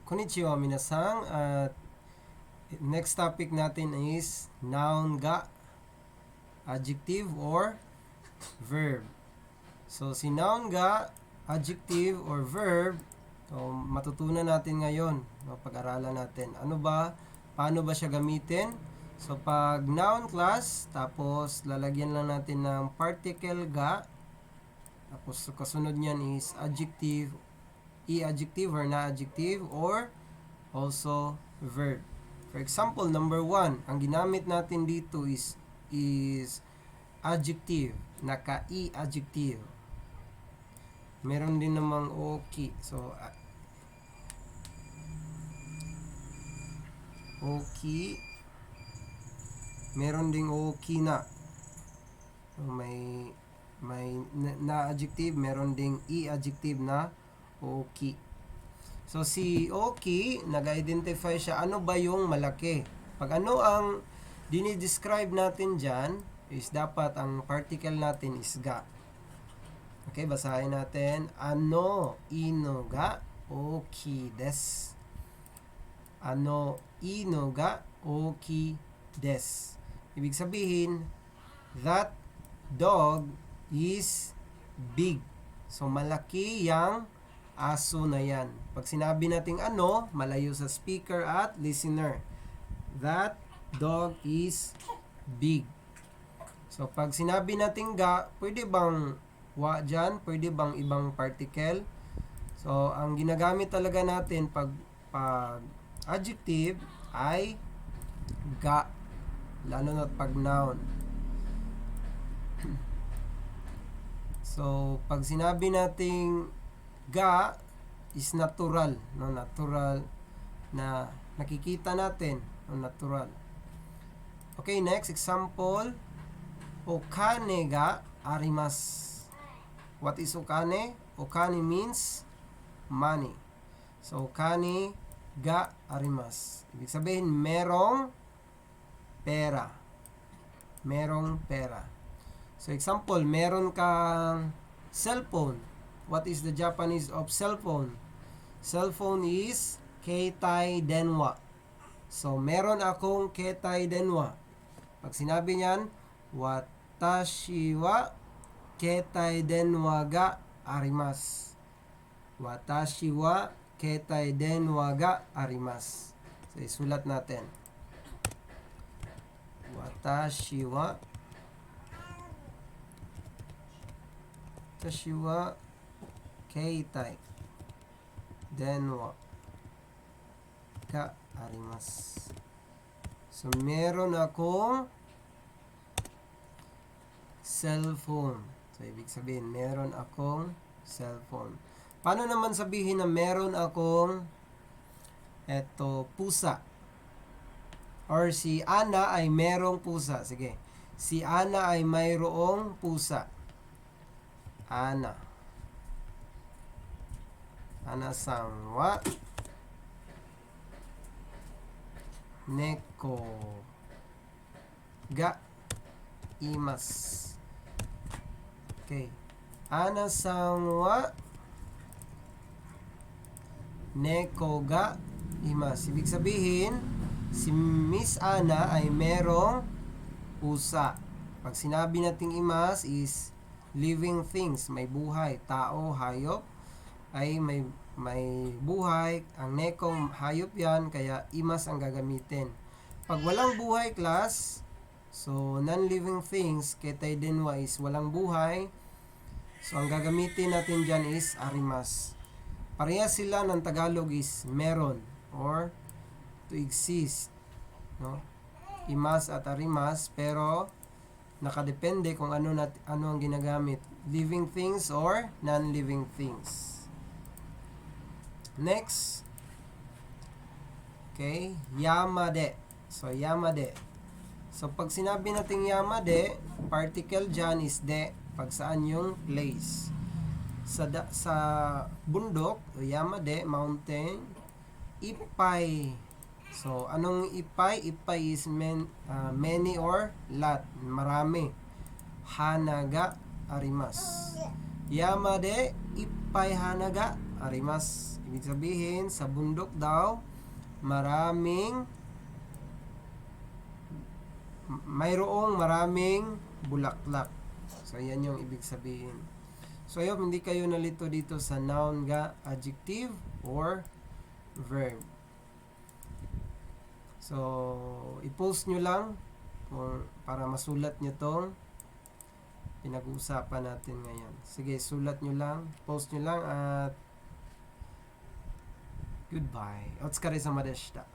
Konnichiwa minasang. At next topic natin is noun ga, adjective or verb. So si noun ga, adjective or verb, so matutunan natin ngayon, pag-aralan natin. Ano ba, paano ba siya gamitin? So pag noun class, tapos lalagyan lang natin ng particle ga, tapos kasunod niyan is adjective, i-adjective or na-adjective, or also verb. For example, number 1, ang ginamit natin dito is adjective, naka-i-adjective. Meron din namang oki. So, oki. Meron ding oki na. So, may na-adjective, meron ding i-adjective na oki. So, si Oki, nag-identify siya, ano ba yung malaki? Pag ano ang dinidescribe natin dyan, is dapat ang particle natin is ga. Okay, basahin natin. Ano ino ga oki desu. Ano ino ga oki desu. Ibig sabihin, that dog is big. So, malaki yang aso na yan. Pag sinabi nating ano, malayo sa speaker at listener. That dog is big. So, pag sinabi nating ga, pwede bang wa dyan? Pwede bang ibang particle? So, ang ginagamit talaga natin pag adjective ay ga. Lalo na pag noun. So, pag sinabi nating ga is natural, no? Natural na nakikita natin, no? Natural. Okay, next example. Okane ga arimasu. What is okane? Okane means money. So, okane ga arimasu. Ibig sabihin, merong pera. Merong pera. So, example, meron kang cellphone. What is the Japanese of cellphone? Cellphone is keitai denwa. So, meron akong keitai denwa. Pag sinabi niyan, watashi wa keitai denwa ga arimasu. Watashi wa keitai denwa ga arimasu. So, isulat natin. Watashi wa keitai denwa ga arimasu. So, meron akong cellphone. So, ibig sabihin, meron akong cellphone. Paano naman sabihin na meron akong pusa? Or si Ana ay merong pusa. Sige. Si Ana ay mayroong pusa. Ana. Ana-san wa neko ga imasu. Okay. Ana-san wa neko ga imasu. Ibig sabihin, si Miss Ana ay merong pusa. Pag sinabi nating imas is living things, may buhay, tao, hayop, ay may buhay. Ang neko, hayop yan, kaya imas ang gagamitin. Pag walang buhay, class, so non-living things, keitai denwa is walang buhay, so ang gagamitin natin dyan is arimasu. Parehas sila ng Tagalog is meron or to exist, no? Imas at arimas, pero nakadepende kung ano ang ginagamit, living things or non-living things. Next, okay, yamade. So, yamade. So, pag sinabi nating yamade, particle dyan is de. Pag saan yung place. Sa bundok, yamade, mountain, ipay. So, anong ipay? Ipay is many or lot, marami. Hanaga arimasu. Yamade ippai hanaga arimas. Ibig sabihin, sa bundok daw, mayroong maraming bulaklak. So, yan yung ibig sabihin. So, ayun, hindi kayo nalito dito sa noun ga, adjective, or verb. So, i-post nyo lang para masulat nyo tong pinag-uusapan natin ngayon. Sige, sulat nyo lang, post nyo lang, at goodbye. Otskare samadeshita.